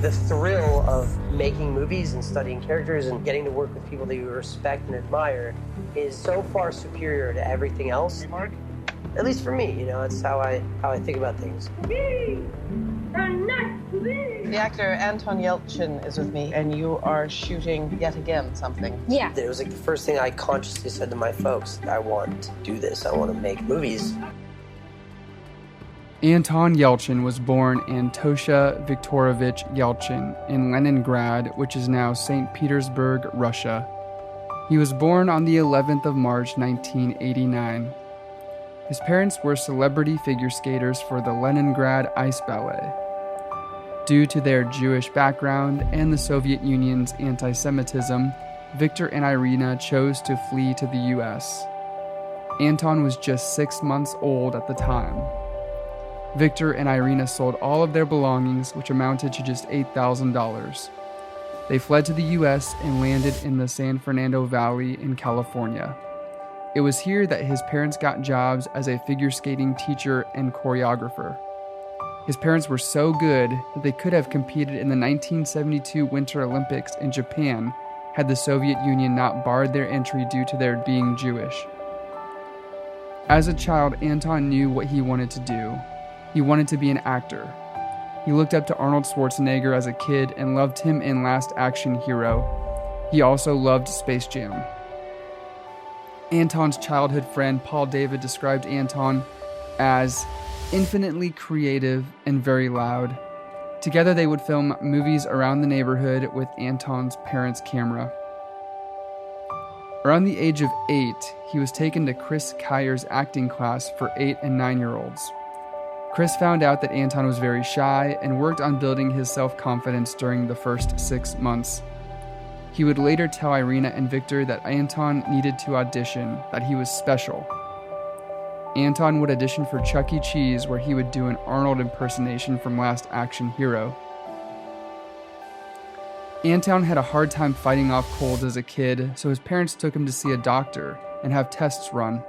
The thrill of making movies and studying characters and getting to work with people that you respect and admire is so far superior to everything else. Mark? At least for me, it's how I think about things. The actor Anton Yelchin is with me, and you are shooting yet again something. Yeah. It was like the first thing I consciously said to my folks, I want to do this, I want to make movies. Anton Yelchin was born Antosha Viktorovich Yelchin in Leningrad, which is now St. Petersburg, Russia. He was born on the 11th of March, 1989. His parents were celebrity figure skaters for the Leningrad Ice Ballet. Due to their Jewish background and the Soviet Union's anti-Semitism, Victor and Irina chose to flee to the U.S. Anton was just 6 months old at the time. Victor and Irina sold all of their belongings, which amounted to just $8,000. They fled to the U.S. and landed in the San Fernando Valley in California. It was here that his parents got jobs as a figure skating teacher and choreographer. His parents were so good that they could have competed in the 1972 Winter Olympics in Japan had the Soviet Union not barred their entry due to their being Jewish. As a child, Anton knew what he wanted to do. He wanted to be an actor. He looked up to Arnold Schwarzenegger as a kid and loved him in Last Action Hero. He also loved Space Jam. Anton's childhood friend Paul David described Anton as infinitely creative and very loud. Together they would film movies around the neighborhood with Anton's parents' camera. Around the age of 8, he was taken to Chris Kyer's acting class for 8 and 9-year-olds. Chris found out that Anton was very shy and worked on building his self-confidence during the first 6 months. He would later tell Irina and Victor that Anton needed to audition, that he was special. Anton would audition for Chuck E. Cheese, where he would do an Arnold impersonation from Last Action Hero. Anton had a hard time fighting off colds as a kid, so his parents took him to see a doctor and have tests run.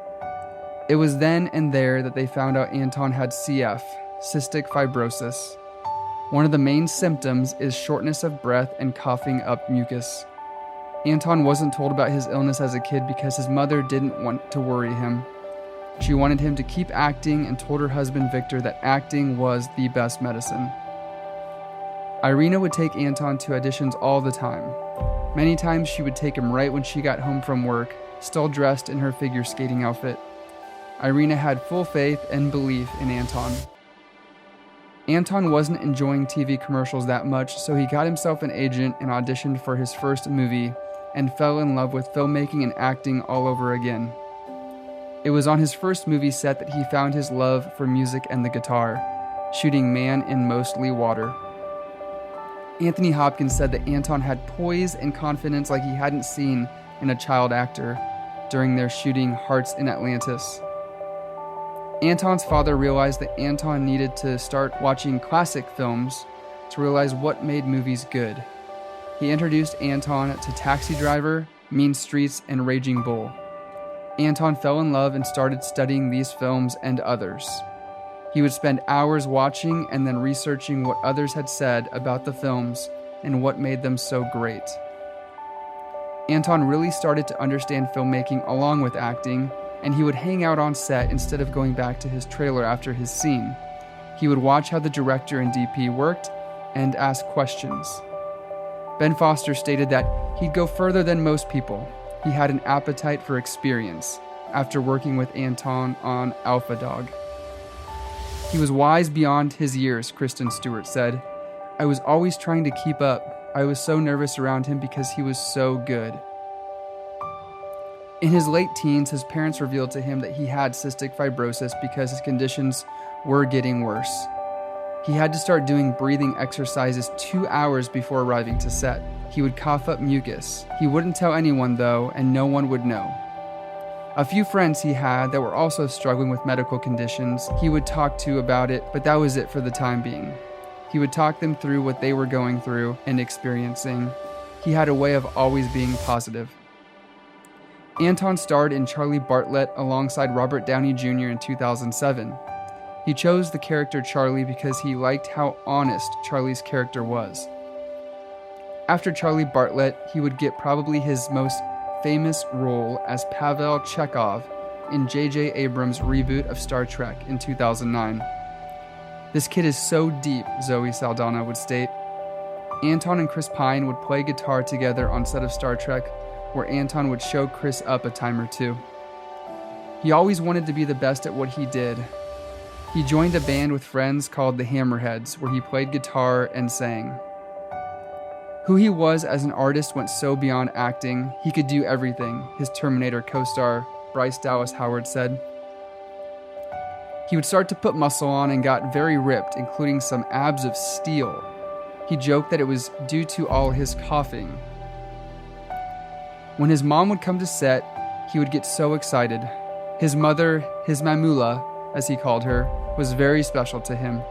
It was then and there that they found out Anton had CF, cystic fibrosis. One of the main symptoms is shortness of breath and coughing up mucus. Anton wasn't told about his illness as a kid because his mother didn't want to worry him. She wanted him to keep acting and told her husband Victor that acting was the best medicine. Irina would take Anton to auditions all the time. Many times she would take him right when she got home from work, still dressed in her figure skating outfit. Irina had full faith and belief in Anton. Anton wasn't enjoying TV commercials that much, so he got himself an agent and auditioned for his first movie and fell in love with filmmaking and acting all over again. It was on his first movie set that he found his love for music and the guitar, shooting Man in Mostly Water. Anthony Hopkins said that Anton had poise and confidence like he hadn't seen in a child actor during their shooting Hearts in Atlantis. Anton's father realized that Anton needed to start watching classic films to realize what made movies good. He introduced Anton to Taxi Driver, Mean Streets, and Raging Bull. Anton fell in love and started studying these films and others. He would spend hours watching and then researching what others had said about the films and what made them so great. Anton really started to understand filmmaking along with acting, and he would hang out on set instead of going back to his trailer after his scene. He would watch how the director and DP worked and ask questions. Ben Foster stated that he'd go further than most people. He had an appetite for experience after working with Anton on Alpha Dog. He was wise beyond his years, Kristen Stewart said. I was always trying to keep up. I was so nervous around him because he was so good. In his late teens, his parents revealed to him that he had cystic fibrosis because his conditions were getting worse. He had to start doing breathing exercises 2 hours before arriving to set. He would cough up mucus. He wouldn't tell anyone though, and no one would know. A few friends he had that were also struggling with medical conditions, he would talk to about it, but that was it for the time being. He would talk them through what they were going through and experiencing. He had a way of always being positive. Anton starred in Charlie Bartlett alongside Robert Downey Jr. in 2007. He chose the character Charlie because he liked how honest Charlie's character was. After Charlie Bartlett, he would get probably his most famous role as Pavel Chekhov in J.J. Abrams' reboot of Star Trek in 2009. This kid is so deep, Zoe Saldana would state. Anton and Chris Pine would play guitar together on set of Star Trek, where Anton would show Chris up a time or two. He always wanted to be the best at what he did. He joined a band with friends called the Hammerheads, where he played guitar and sang. Who he was as an artist went so beyond acting, he could do everything, his Terminator co-star Bryce Dallas Howard said. He would start to put muscle on and got very ripped, including some abs of steel. He joked that it was due to all his coughing. When his mom would come to set, he would get so excited. His mother, his Mamula, as he called her, was very special to him.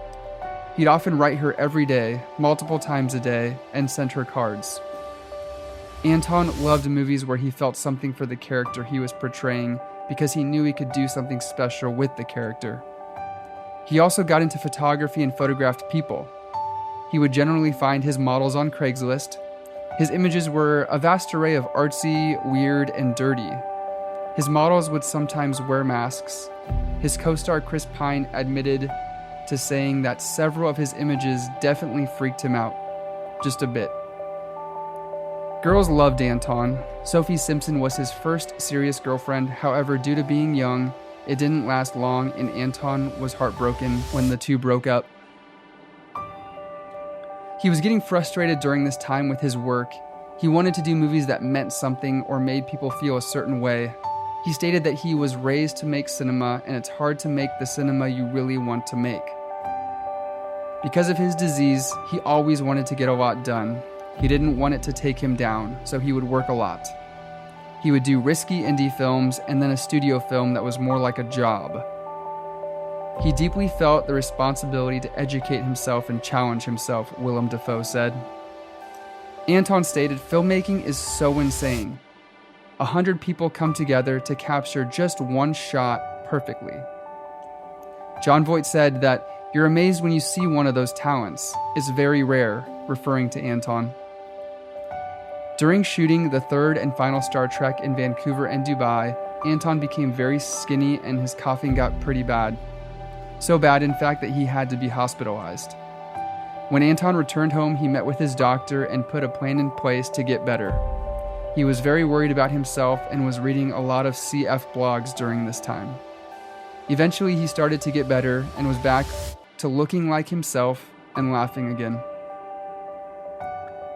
He'd often write her every day, multiple times a day, and send her cards. Anton loved movies where he felt something for the character he was portraying because he knew he could do something special with the character. He also got into photography and photographed people. He would generally find his models on Craigslist. His images were a vast array of artsy, weird, and dirty. His models would sometimes wear masks. His co-star Chris Pine admitted to saying that several of his images definitely freaked him out, just a bit. Girls loved Anton. Sophie Simpson was his first serious girlfriend. However, due to being young, it didn't last long, and Anton was heartbroken when the two broke up. He was getting frustrated during this time with his work. He wanted to do movies that meant something or made people feel a certain way. He stated that he was raised to make cinema, and it's hard to make the cinema you really want to make. Because of his disease, he always wanted to get a lot done. He didn't want it to take him down, so he would work a lot. He would do risky indie films and then a studio film that was more like a job. He deeply felt the responsibility to educate himself and challenge himself, Willem Dafoe said. Anton stated, "Filmmaking is so insane. 100 people come together to capture just one shot perfectly." John Voight said that, "You're amazed when you see one of those talents. It's very rare," referring to Anton. During shooting the third and final Star Trek in Vancouver and Dubai, Anton became very skinny and his coughing got pretty bad. So bad, in fact, that he had to be hospitalized. When Anton returned home, he met with his doctor and put a plan in place to get better. He was very worried about himself and was reading a lot of CF blogs during this time. Eventually, he started to get better and was back to looking like himself and laughing again.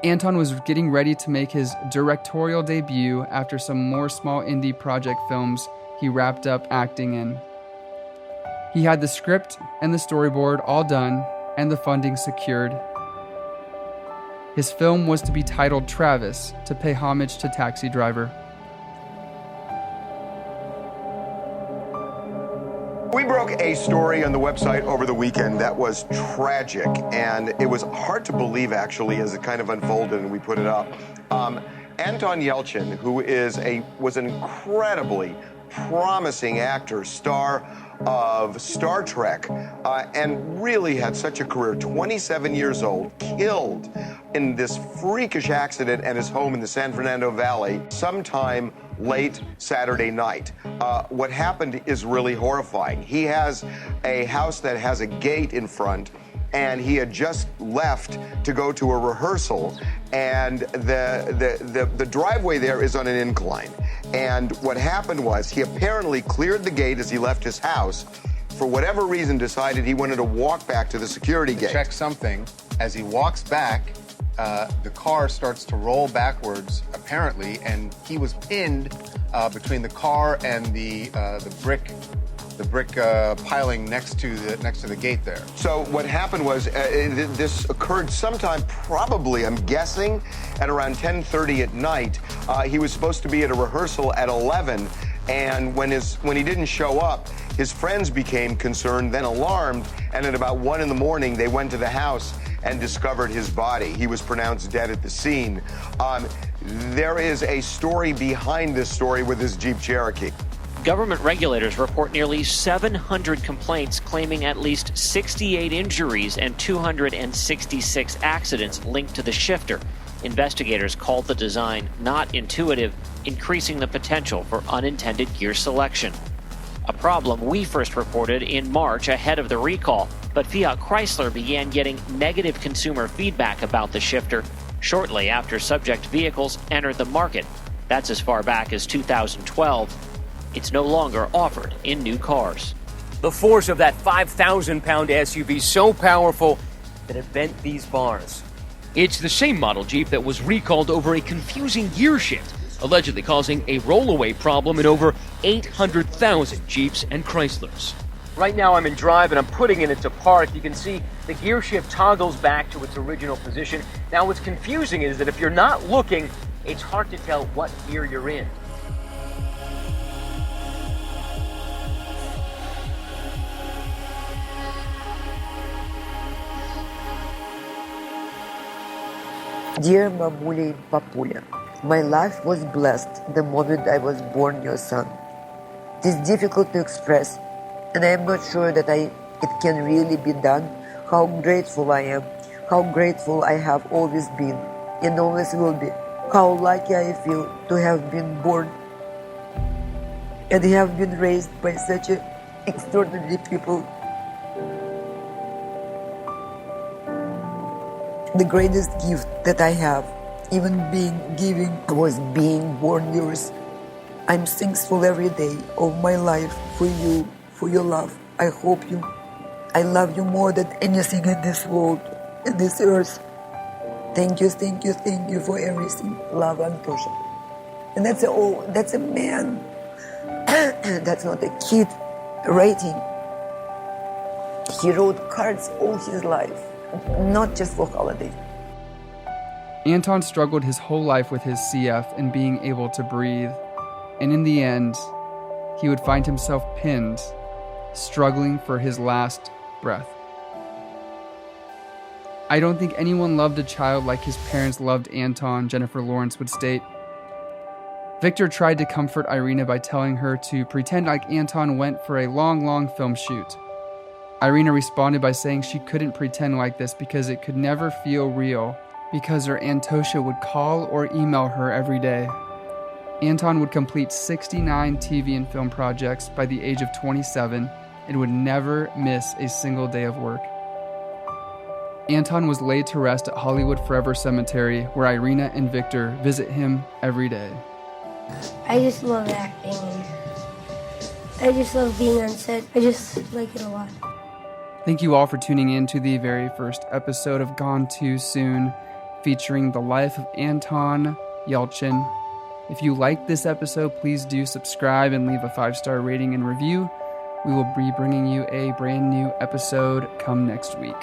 Anton was getting ready to make his directorial debut after some more small indie project films he wrapped up acting in. He had the script and the storyboard all done and the funding secured. His film was to be titled Travis, to pay homage to Taxi Driver. We broke a story on the website over the weekend that was tragic, and it was hard to believe, actually, as it kind of unfolded and we put it up. Anton Yelchin, who was an incredibly promising actor, star of Star Trek, and really had such a career, 27 years old, killed in this freakish accident at his home in the San Fernando Valley sometime late Saturday night. What happened is really horrifying. He has a house that has a gate in front, and he had just left to go to a rehearsal, and the driveway there is on an incline. And what happened was he apparently cleared the gate as he left his house. For whatever reason, decided he wanted to walk back to the security gate. Check something. As he walks back, the car starts to roll backwards, apparently, and he was pinned between the car and the brick piling next to the gate there. So what happened was this occurred sometime, probably, I'm guessing, at around 10:30 at night. He was supposed to be at a rehearsal at 11, and when he didn't show up, his friends became concerned, then alarmed, and at about 1 in the morning, they went to the house and discovered his body. He was pronounced dead at the scene. There is a story behind this story with his Jeep Cherokee. Government regulators report nearly 700 complaints claiming at least 68 injuries and 266 accidents linked to the shifter. Investigators called the design not intuitive, increasing the potential for unintended gear selection. A problem we first reported in March ahead of the recall, but Fiat Chrysler began getting negative consumer feedback about the shifter shortly after subject vehicles entered the market. That's as far back as 2012. It's no longer offered in new cars. The force of that 5,000-pound SUV so powerful that it bent these bars. It's the same model Jeep that was recalled over a confusing gear shift, allegedly causing a rollaway problem in over 800,000 Jeeps and Chryslers. Right now I'm in drive and I'm putting it into park. You can see the gear shift toggles back to its original position. Now what's confusing is that if you're not looking, it's hard to tell what gear you're in. Dear Mamuli and Papulia, my life was blessed the moment I was born your son. It is difficult to express, and I am not sure that it can really be done, how grateful I am, how grateful I have always been, and always will be, how lucky I feel to have been born and have been raised by such extraordinary people. The greatest gift that I have, even was being born yours. I'm thankful every day of my life for you, for your love. I love you more than anything in this world, in this earth. Thank you for everything. Love, Antosha. And that's a man. That's not a kid writing. He wrote cards all his life. Not just for holiday. Anton struggled his whole life with his CF and being able to breathe. And in the end, he would find himself pinned, struggling for his last breath. I don't think anyone loved a child like his parents loved Anton, Jennifer Lawrence would state. Victor tried to comfort Irina by telling her to pretend like Anton went for a long film shoot. Irina responded by saying she couldn't pretend like this because it could never feel real, because her Antosha would call or email her every day. Anton would complete 69 TV and film projects by the age of 27 and would never miss a single day of work. Anton was laid to rest at Hollywood Forever Cemetery, where Irina and Victor visit him every day. I just love acting. I just love being on set. I just like it a lot. Thank you all for tuning in to the very first episode of Gone Too Soon, featuring the life of Anton Yelchin. If you liked this episode, please do subscribe and leave a 5-star rating and review. We will be bringing you a brand new episode come next week.